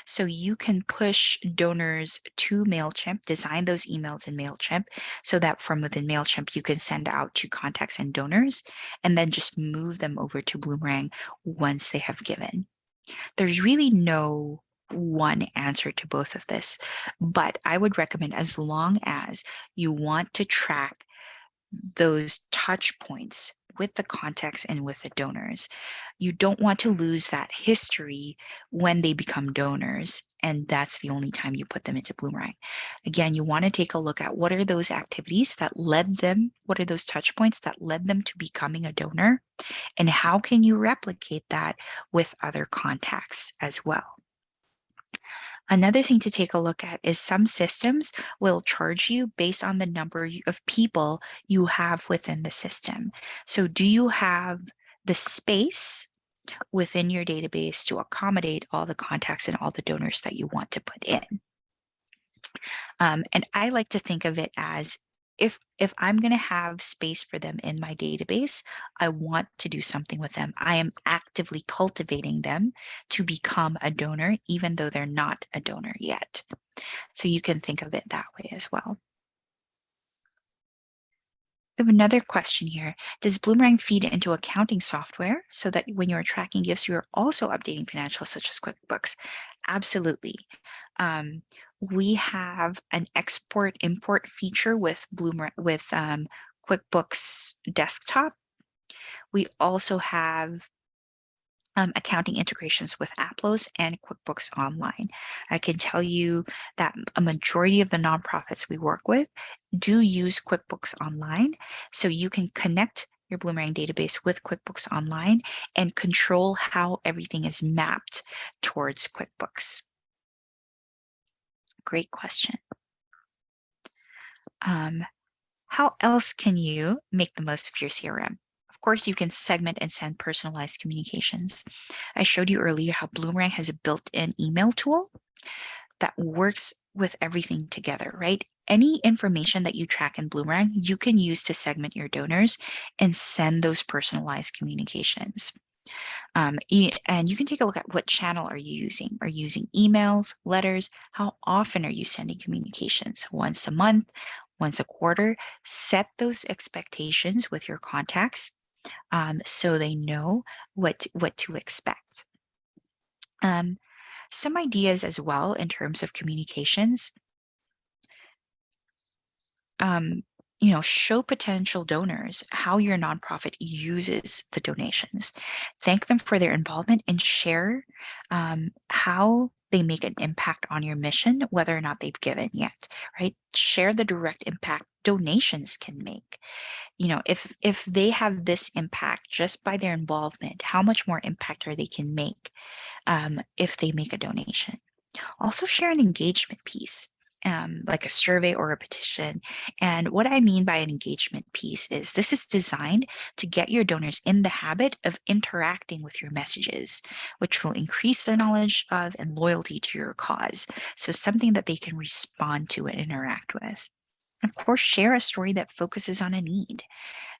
So you can push donors to MailChimp, design those emails in MailChimp so that from within MailChimp, you can send out to contacts and donors, and then just move them over to Bloomberg once they have given. There's really no one answer to both of this, but I would recommend, as long as you want to track those touch points with the contacts and with the donors, you don't want to lose that history when they become donors, and that's the only time you put them into Bloomberg. Again, you want to take a look at what are those activities that led them, what are those touch points that led them to becoming a donor, and how can you replicate that with other contacts as well. Another thing to take a look at is some systems will charge you based on the number of people you have within the system. So do you have the space within your database to accommodate all the contacts and all the donors that you want to put in? And I like to think of it as, if I'm going to have space for them in my database, I want to do something with them. I am actively cultivating them to become a donor, even though they're not a donor yet. So you can think of it that way as well. We have another question here. Does Bloomberg feed into accounting software so that when you're tracking gifts, you're also updating financials such as QuickBooks? Absolutely. We have an export-import feature with QuickBooks Desktop. We also have accounting integrations with Applos and QuickBooks Online. I can tell you that a majority of the nonprofits we work with do use QuickBooks Online, so you can connect your Bloomerang database with QuickBooks Online and control how everything is mapped towards QuickBooks. Great question. How else can you make the most of your CRM? Of course, you can segment and send personalized communications. I showed you earlier how Bloomerang has a built-in email tool that works with everything together, right? Any information that you track in Bloomerang, you can use to segment your donors and send those personalized communications. And you can take a look at what channel are you using. Are you using emails, letters? How often are you sending communications? Once a month, once a quarter? Set those expectations with your contacts so they know what to expect. Some ideas as well in terms of communications. Show potential donors how your nonprofit uses the donations. Thank them for their involvement and share how they make an impact on your mission, whether or not they've given yet, right? Share the direct impact donations can make. If they have this impact just by their involvement, how much more impact are they can make if they make a donation? Also share an engagement piece, like a survey or a petition. And what I mean by an engagement piece is this is designed to get your donors in the habit of interacting with your messages, which will increase their knowledge of and loyalty to your cause. So something that they can respond to and interact with. Of course, share a story that focuses on a need.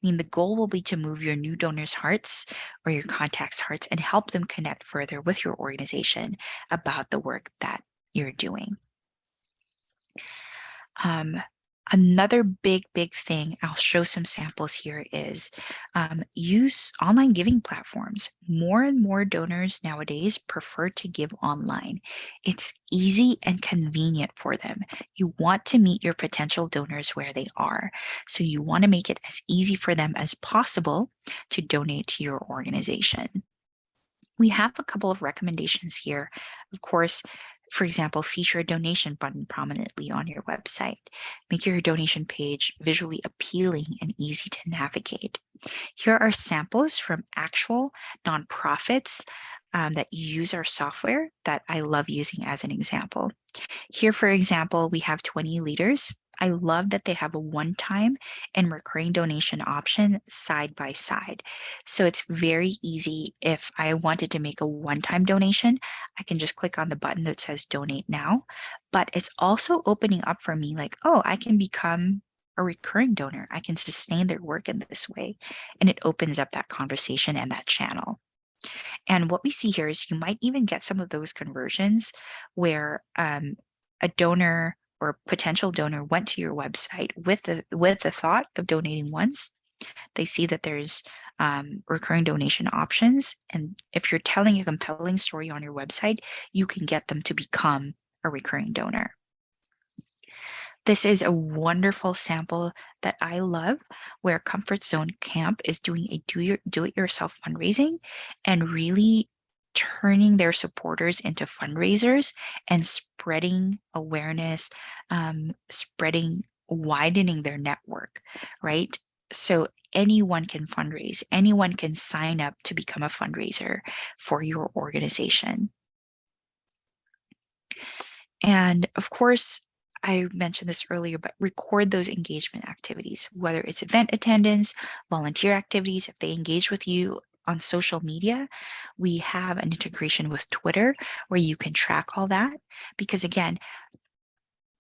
The goal will be to move your new donors' hearts or your contacts' hearts and help them connect further with your organization about the work that you're doing. Another big thing, I'll show some samples here, is use online giving platforms. More and more donors nowadays prefer to give online. It's easy and convenient for them. You want to meet your potential donors where they are. So you want to make it as easy for them as possible to donate to your organization. We have a couple of recommendations here. Of course, for example, feature a donation button prominently on your website. Make your donation page visually appealing and easy to navigate. Here are samples from actual nonprofits that use our software that I love using as an example. Here, for example, we have 20 leaders. I love that they have a one-time and recurring donation option side by side. So it's very easy. If I wanted to make a one-time donation, I can just click on the button that says donate now. But it's also opening up for me like, oh, I can become a recurring donor. I can sustain their work in this way. And it opens up that conversation and that channel. And what we see here is you might even get some of those conversions where a donor or potential donor went to your website with the thought of donating once. They see that there's recurring donation options. And if you're telling a compelling story on your website, you can get them to become a recurring donor. This is a wonderful sample that I love, where Comfort Zone Camp is doing a do-it-yourself fundraising and really turning their supporters into fundraisers and spreading awareness, widening their network, right? So anyone can fundraise, anyone can sign up to become a fundraiser for your organization. And of course, I mentioned this earlier, but record those engagement activities, whether it's event attendance, volunteer activities. If they engage with you on social media, we have an integration with Twitter where you can track all that. Because again,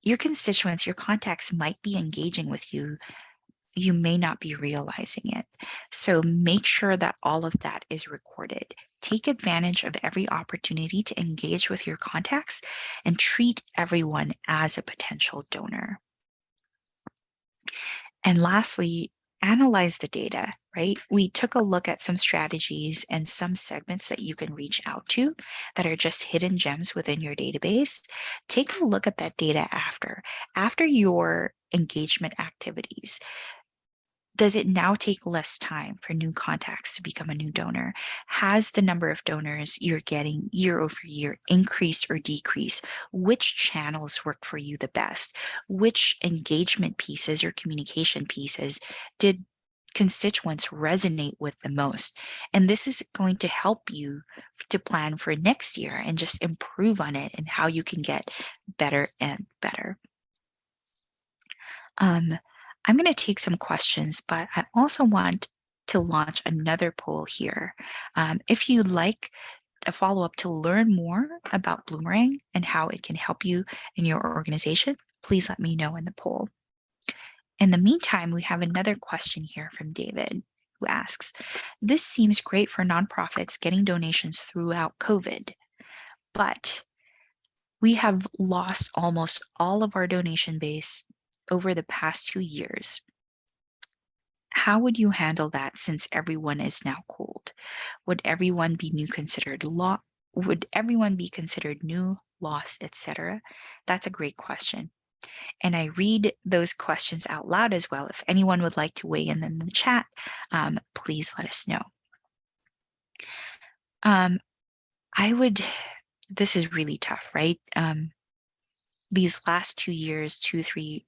your constituents, your contacts might be engaging with you. You may not be realizing it. So make sure that all of that is recorded. Take advantage of every opportunity to engage with your contacts and treat everyone as a potential donor. And lastly, analyze the data, right? We took a look at some strategies and some segments that you can reach out to that are just hidden gems within your database. Take a look at that data after your engagement activities. Does it now take less time for new contacts to become a new donor? Has the number of donors you're getting year over year increased or decreased? Which channels worked for you the best? Which engagement pieces or communication pieces did constituents resonate with the most? And this is going to help you to plan for next year and just improve on it and how you can get better and better. I'm going to take some questions, but I also want to launch another poll here. If you'd like a follow-up to learn more about Bloomerang and how it can help you in your organization, please let me know in the poll. In the meantime, we have another question here from David, who asks, this seems great for nonprofits getting donations throughout COVID, but we have lost almost all of our donation base over the past 2 years. How would you handle that since everyone is now cold? Would everyone be would everyone be considered new, lost, etc.? That's a great question. And I read those questions out loud as well. If anyone would like to weigh in the chat, please let us know. This is really tough, right? These last 2 years, 3,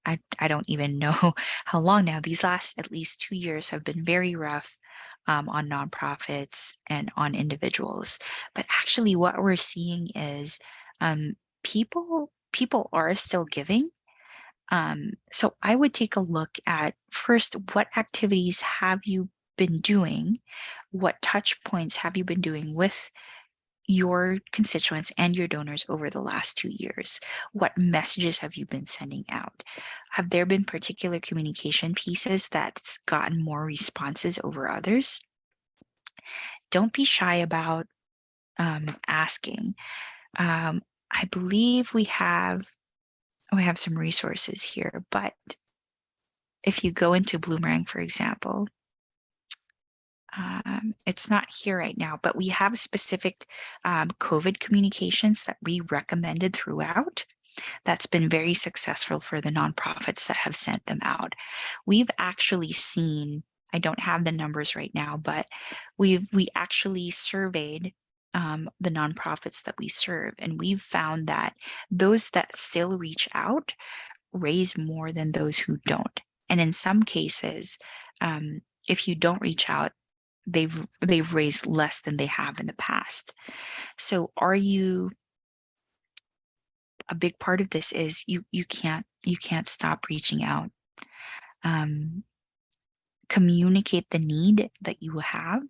I don't even know how long now. These last at least 2 years have been very rough on nonprofits and on individuals. But actually, what we're seeing is people are still giving. So I would take a look at first, what activities have you been doing? What touch points have you been doing with your constituents and your donors over the last 2 years? What messages have you been sending out? Have there been particular communication pieces that's gotten more responses over others? Don't be shy about asking. I believe we have some resources here, but if you go into Bloomerang, for example, it's not here right now, but we have specific COVID communications that we recommended throughout. That's been very successful for the nonprofits that have sent them out. We've actually seen, I don't have the numbers right now, but we actually surveyed the nonprofits that we serve, and we've found that those that still reach out raise more than those who don't. And in some cases, if you don't reach out, they've raised less than they have in the past. So a big part of this is you can't stop reaching out. Communicate the need that you have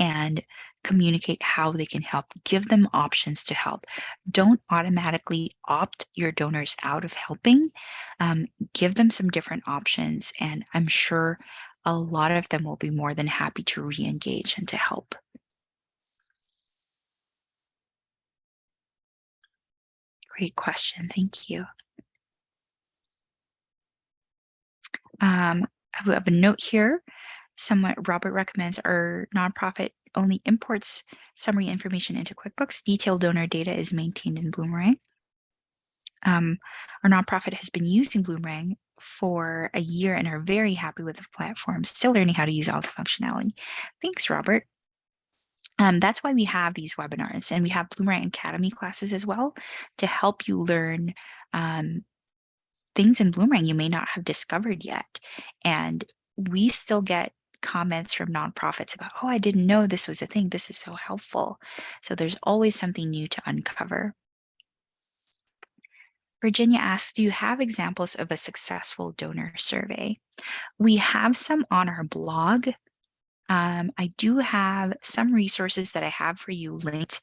and communicate how they can help. Give them options to help. Don't automatically opt your donors out of helping. Give them some different options, and I'm sure a lot of them will be more than happy to re-engage and to help. Great question. Thank you. I have a note here. Robert recommends our nonprofit only imports summary information into QuickBooks. Detailed donor data is maintained in Bloomerang. Our nonprofit has been using Bloomerang for a year and are very happy with the platform, still learning how to use all the functionality. Thanks, Robert. That's why we have these webinars, and we have Bloomerang Academy classes as well to help you learn things in Bloomerang you may not have discovered yet. And we still get comments from nonprofits about, oh, I didn't know this was a thing. This is so helpful. So there's always something new to uncover. Virginia asks, do you have examples of a successful donor survey? We have some on our blog. I do have some resources that I have for you linked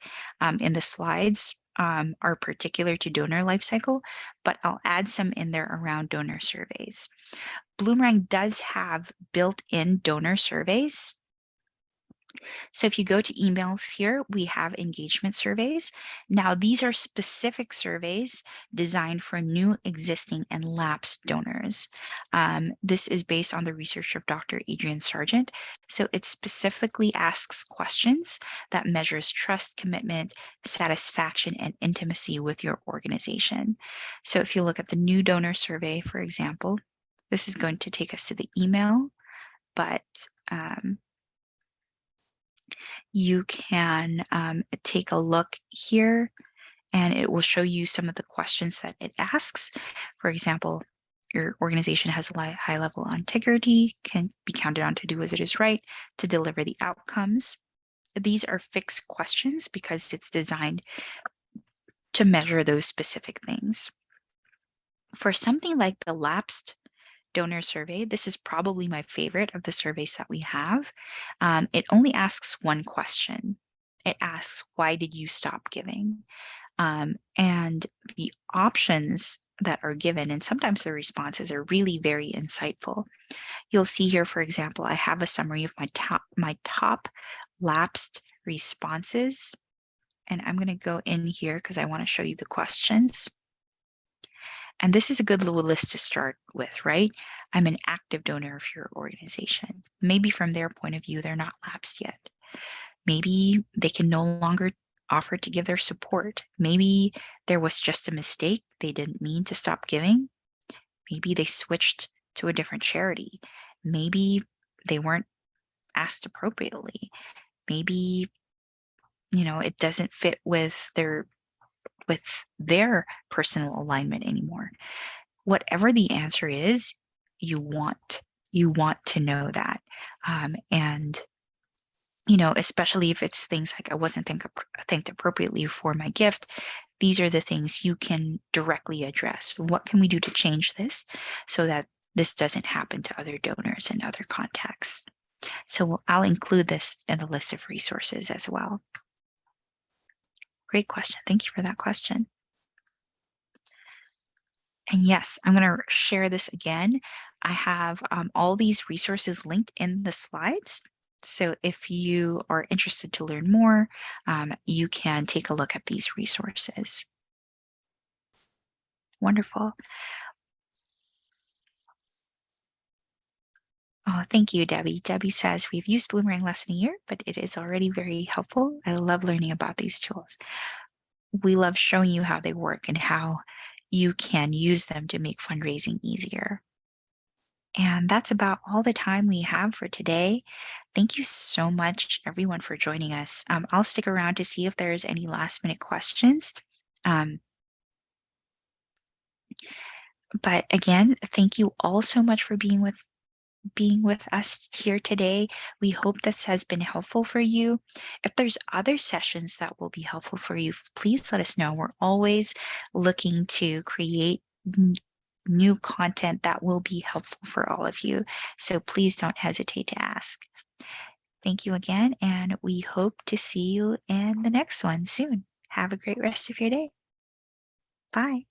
in the slides are particular to donor lifecycle, but I'll add some in there around donor surveys. Bloomerang does have built-in donor surveys. So if you go to emails here, we have engagement surveys. Now, these are specific surveys designed for new, existing, and lapsed donors. This is based on the research of Dr. Adrian Sargent. So it specifically asks questions that measures trust, commitment, satisfaction, and intimacy with your organization. So if you look at the new donor survey, for example, This is going to take us to the email, but you can take a look here and it will show you some of the questions that it asks. For example, your organization has a high level of integrity, can be counted on to do as it is right, to deliver the outcomes. These are fixed questions because it's designed to measure those specific things. For something like the lapsed donor survey, this is probably my favorite of the surveys that we have. It only asks one question. It asks, why did you stop giving? And the options that are given, and sometimes the responses are really very insightful. You'll see here, for example, I have a summary of my top lapsed responses. And I'm going to go in here because I want to show you the questions. And this is a good little list to start with, right? I'm an active donor of your organization. Maybe from their point of view, they're not lapsed yet. Maybe they can no longer offer to give their support. Maybe there was just a mistake. They didn't mean to stop giving. Maybe they switched to a different charity. Maybe they weren't asked appropriately. Maybe, it doesn't fit with their personal alignment anymore. Whatever the answer is, you want to know that. And especially if it's things like I wasn't thanked appropriately for my gift, these are the things you can directly address. What can we do to change this so that this doesn't happen to other donors and other contacts? So I'll include this in the list of resources as well. Great question. Thank you for that question. And yes, I'm going to share this again. I have all these resources linked in the slides. So if you are interested to learn more, you can take a look at these resources. Wonderful. Oh, thank you, Debbie. Debbie says, we've used Bloomberg less than a year, but it is already very helpful. I love learning about these tools. We love showing you how they work and how you can use them to make fundraising easier. And that's about all the time we have for today. Thank you so much, everyone, for joining us. I'll stick around to see if there's any last minute questions. But again, thank you all so much for being with us here today. We hope this has been helpful for you. If there's other sessions that will be helpful for you, please let us know. We're always looking to create new content that will be helpful for all of you. So please don't hesitate to ask. Thank you again, and we hope to see you in the next one soon. Have a great rest of your day. Bye.